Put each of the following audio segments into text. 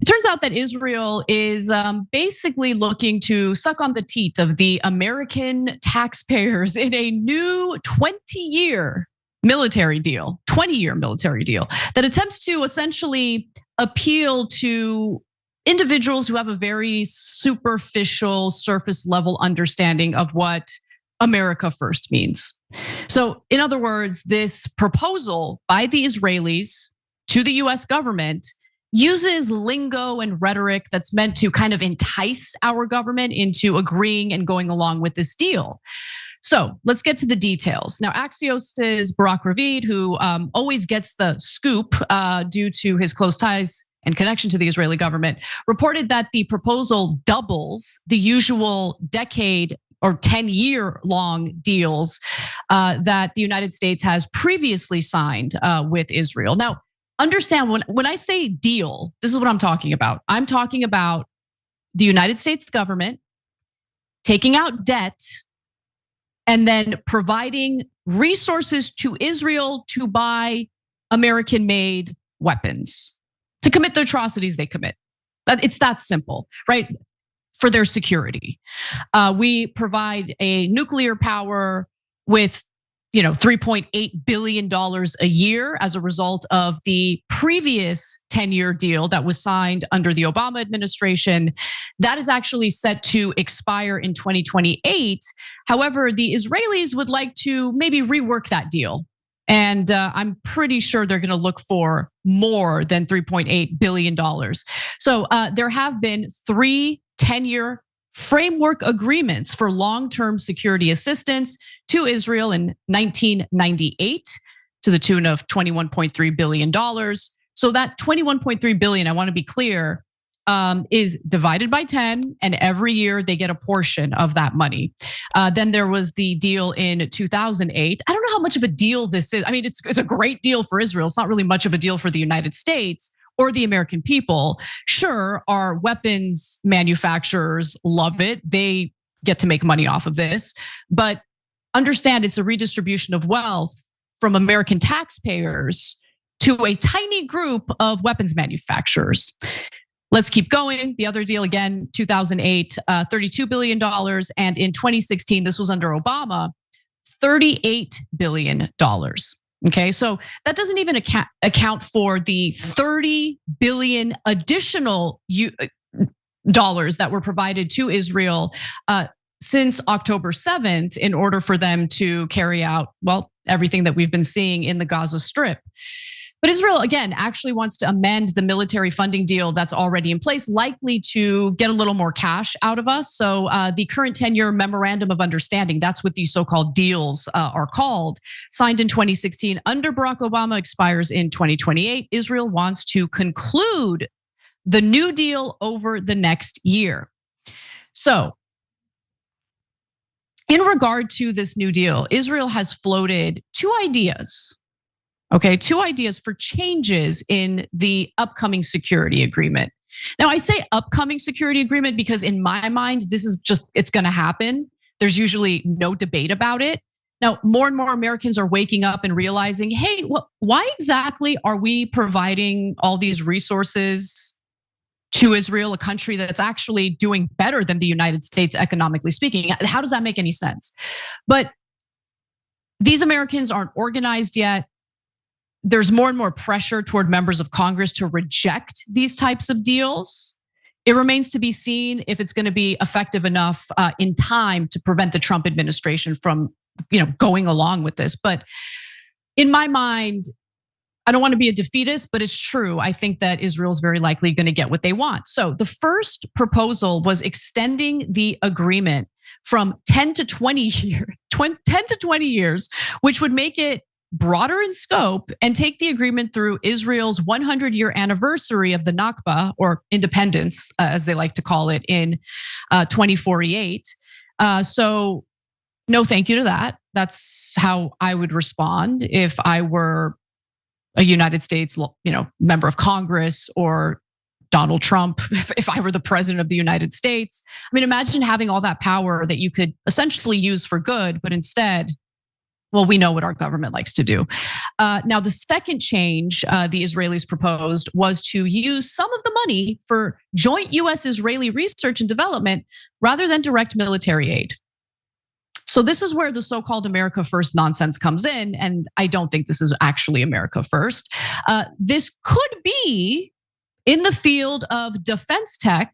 turns out that Israel is basically looking to suck on the teat of the American taxpayers in a new 20-year military deal, 20-year military deal that attempts to essentially appeal to individuals who have a very superficial, surface level understanding of what America first means. So, in other words, this proposal by the Israelis to the US government uses lingo and rhetoric that's meant to kind of entice our government into agreeing and going along with this deal. So let's get to the details. Now, Axios' Barak Ravid, who always gets the scoop due to his close ties and connection to the Israeli government, reported that the proposal doubles the usual decade or 10-year long deals that the United States has previously signed with Israel. Now, understand when I say deal, this is what I'm talking about. I'm talking about the United States government taking out debt and then providing resources to Israel to buy American-made weapons to commit the atrocities they commit. It's that simple, right? For their security. We provide a nuclear power with $3.8 billion a year as a result of the previous 10-year deal that was signed under the Obama administration. That is actually set to expire in 2028. However, the Israelis would like to maybe rework that deal. And I'm pretty sure they're going to look for more than $3.8 billion. So there have been 3 10-year framework agreements for long-term security assistance to Israel in 1998 to the tune of $21.3 billion. So that $21.3 billion, I want to be clear, is divided by 10, and every year they get a portion of that money. Then there was the deal in 2008. I don't know how much of a deal this is. I mean, it's a great deal for Israel. It's not really much of a deal for the United States or the American people. Sure, our weapons manufacturers love it. They get to make money off of this. But understand it's a redistribution of wealth from American taxpayers to a tiny group of weapons manufacturers. Let's keep going. The other deal, again, 2008, $32 billion. And in 2016, this was under Obama, $38 billion. Okay, so that doesn't even account for the 30 billion additional dollars that were provided to Israel since October 7th in order for them to carry out, well, everything that we've been seeing in the Gaza Strip. But Israel, again, actually wants to amend the military funding deal that's already in place, likely to get a little more cash out of us. So the current 10-year memorandum of understanding, that's what these so-called deals are called, signed in 2016 under Barack Obama, expires in 2028. Israel wants to conclude the new deal over the next year. So in regard to this new deal, Israel has floated 2 ideas. Okay, 2 ideas for changes in the upcoming security agreement. Now, I say upcoming security agreement because in my mind, this is just, it's gonna happen. There's usually no debate about it. Now, more and more Americans are waking up and realizing, hey, why exactly are we providing all these resources to Israel, a country that's actually doing better than the United States economically speaking? How does that make any sense? But these Americans aren't organized yet. There's more and more pressure toward members of Congress to reject these types of deals. It remains to be seen if it's going to be effective enough in time to prevent the Trump administration from, going along with this. But in my mind, I don't want to be a defeatist, but it's true. I think that Israel is very likely going to get what they want. So the first proposal was extending the agreement from 10 to 20 years, which would make it broader in scope and take the agreement through Israel's 100-year anniversary of the Nakba, or independence, as they like to call it, in 2048. So no thank you to that. That's how I would respond if I were a United States, member of Congress, or Donald Trump, if I were the president of the United States. I mean, imagine having all that power that you could essentially use for good, but instead Well, we know what our government likes to do. Now, the second change the Israelis proposed was to use some of the money for joint US-Israeli research and development rather than direct military aid. So this is where the so-called America First nonsense comes in, and I don't think this is actually America First. This could be in the field of defense tech,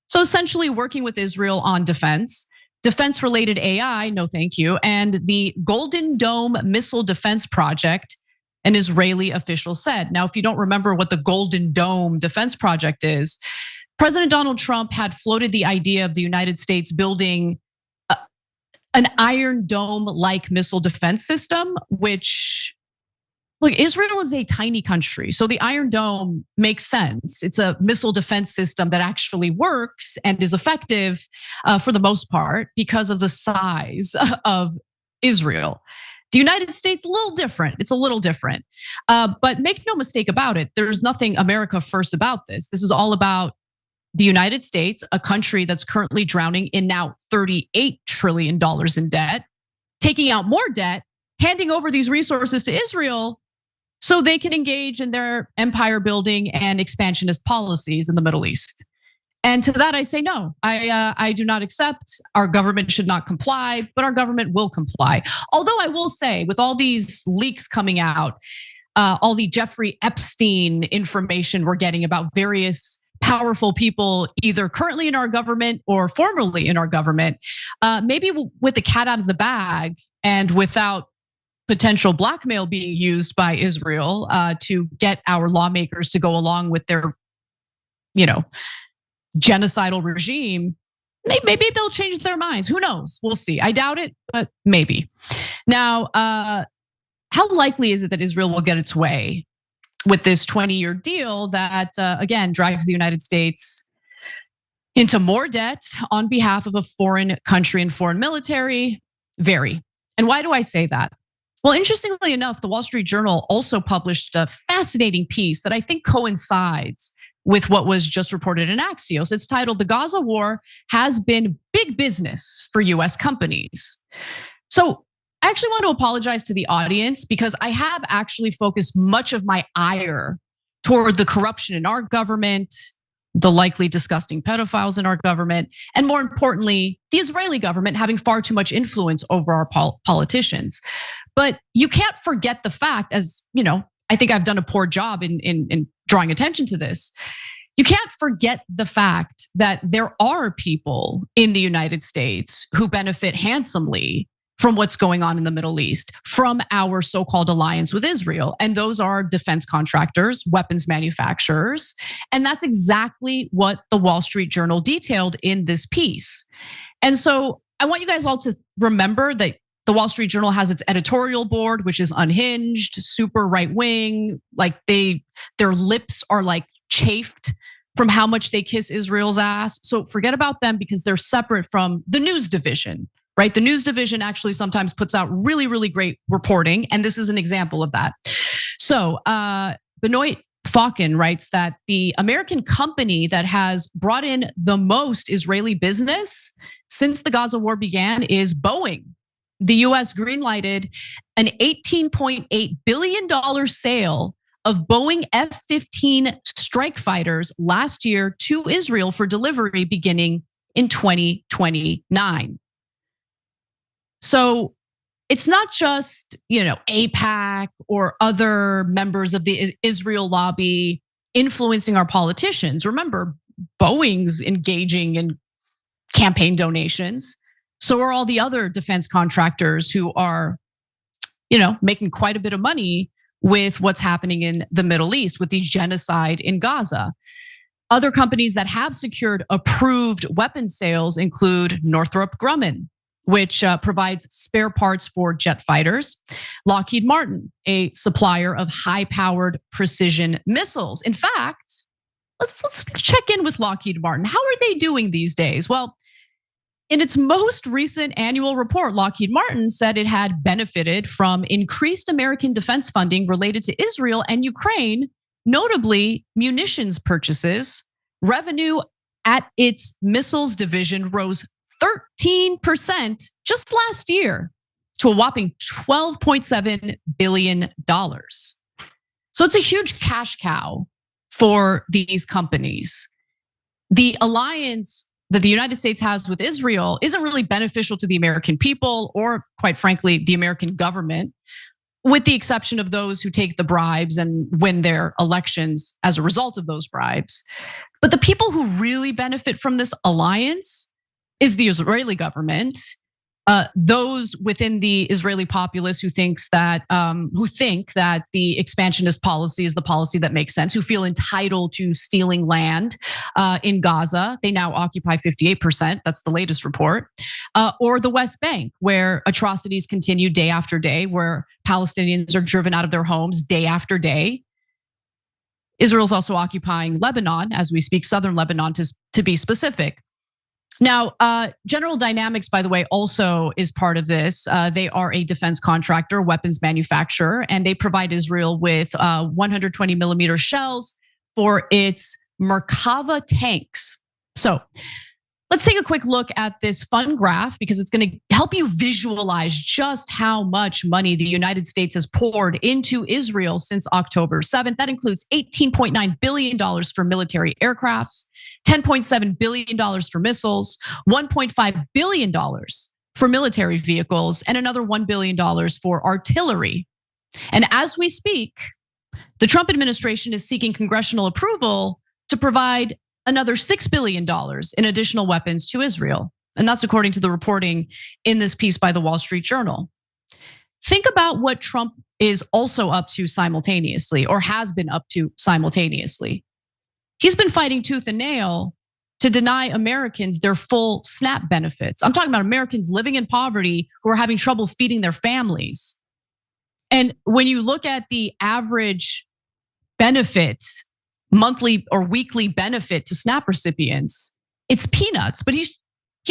so essentially working with Israel on defense-related AI, no thank you, and the Golden Dome Missile Defense Project, an Israeli official said. Now, if you don't remember what the Golden Dome Defense Project is, President Donald Trump had floated the idea of the United States building an Iron Dome-like missile defense system, which, look, Israel is a tiny country, so the Iron Dome makes sense. It's a missile defense system that actually works and is effective for the most part because of the size of Israel. The United States, a little different. It's a little different. But make no mistake about it, there's nothing America First about this. This is all about the United States, a country that's currently drowning in now $38 trillion in debt, taking out more debt, handing over these resources to Israel so they can engage in their empire building and expansionist policies in the Middle East. And to that I say no, I do not accept. Our government should not comply, but our government will comply. Although I will say, with all these leaks coming out, all the Jeffrey Epstein information we're getting about various powerful people, either currently in our government or formerly in our government, maybe with the cat out of the bag and without potential blackmail being used by Israel to get our lawmakers to go along with their, genocidal regime, maybe they'll change their minds. Who knows? We'll see. I doubt it, but maybe. Now, how likely is it that Israel will get its way with this 20-year deal that, again, drags the United States into more debt on behalf of a foreign country and foreign military? Very. And why do I say that? Well, interestingly enough, the Wall Street Journal also published a fascinating piece that I think coincides with what was just reported in Axios. It's titled, "The Gaza War Has Been Big Business for US Companies." So I actually want to apologize to the audience because I have actually focused much of my ire toward the corruption in our government, the likely disgusting pedophiles in our government, and more importantly, the Israeli government having far too much influence over our politicians. But you can't forget the fact, as I think I've done a poor job in drawing attention to this. You can't forget the fact that there are people in the United States who benefit handsomely from what's going on in the Middle East, from our so-called alliance with Israel. And those are defense contractors, weapons manufacturers. And that's exactly what the Wall Street Journal detailed in this piece. And so I want you guys all to remember that the Wall Street Journal has its editorial board, which is unhinged, super right wing. Like their lips are like chafed from how much they kiss Israel's ass. So forget about them because they're separate from the news division, right? The news division actually sometimes puts out really, really great reporting. And this is an example of that. So Benoit Falcon writes that the American company that has brought in the most Israeli business since the Gaza war began is Boeing. The US greenlighted an $18.8 billion sale of Boeing F-15 strike fighters last year to Israel for delivery beginning in 2029. So it's not just, AIPAC or other members of the Israel lobby influencing our politicians. Remember, Boeing's engaging in campaign donations. So are all the other defense contractors who are, making quite a bit of money with what's happening in the Middle East with the genocide in Gaza. Other companies that have secured approved weapons sales include Northrop Grumman, which provides spare parts for jet fighters. Lockheed Martin, a supplier of high-powered precision missiles. In fact, let's check in with Lockheed Martin. How are they doing these days? Well, in its most recent annual report, Lockheed Martin said it had benefited from increased American defense funding related to Israel and Ukraine, notably munitions purchases. Revenue at its missiles division rose 13% just last year to a whopping $12.7 billion. So it's a huge cash cow for these companies. The alliance that the United States has with Israel isn't really beneficial to the American people or, quite frankly, the American government, with the exception of those who take the bribes and win their elections as a result of those bribes. But the people who really benefit from this alliance is the Israeli government. Those within the Israeli populace who think that the expansionist policy is the policy that makes sense, who feel entitled to stealing land in Gaza. They now occupy 58%. That's the latest report. Or the West Bank, where atrocities continue day after day, where Palestinians are driven out of their homes day after day. Israel's also occupying Lebanon as we speak, southern Lebanon to be specific. Now, General Dynamics, by the way, also is part of this. They are a defense contractor, weapons manufacturer, and they provide Israel with 120 millimeter shells for its Merkava tanks. So let's take a quick look at this fun graph because it's going to help you visualize just how much money the United States has poured into Israel since October 7th. That includes $18.9 billion for military aircrafts, $10.7 billion for missiles, $1.5 billion for military vehicles, and another $1 billion for artillery. And as we speak, the Trump administration is seeking congressional approval to provide another $6 billion in additional weapons to Israel. And that's according to the reporting in this piece by the Wall Street Journal. Think about what Trump is also up to simultaneously, or has been up to simultaneously. He's been fighting tooth and nail to deny Americans their full SNAP benefits. I'm talking about Americans living in poverty who are having trouble feeding their families. And when you look at the average benefit, monthly or weekly benefit to SNAP recipients, it's peanuts, but he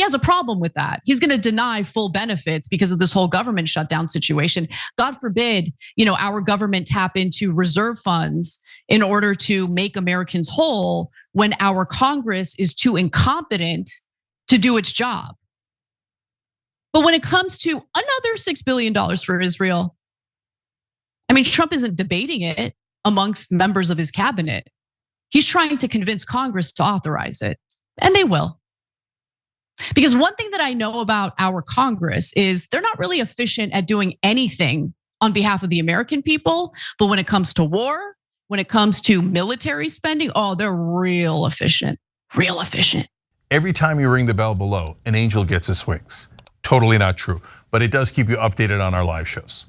has a problem with that. He's going to deny full benefits because of this whole government shutdown situation. God forbid, our government tap into reserve funds in order to make Americans whole when our Congress is too incompetent to do its job. But when it comes to another $6 billion for Israel, Trump isn't debating it amongst members of his cabinet. He's trying to convince Congress to authorize it, and they will. Because one thing that I know about our Congress is they're not really efficient at doing anything on behalf of the American people. But when it comes to war, when it comes to military spending, they're real efficient, real efficient. Every time you ring the bell below, an angel gets his wings. Totally not true, but it does keep you updated on our live shows.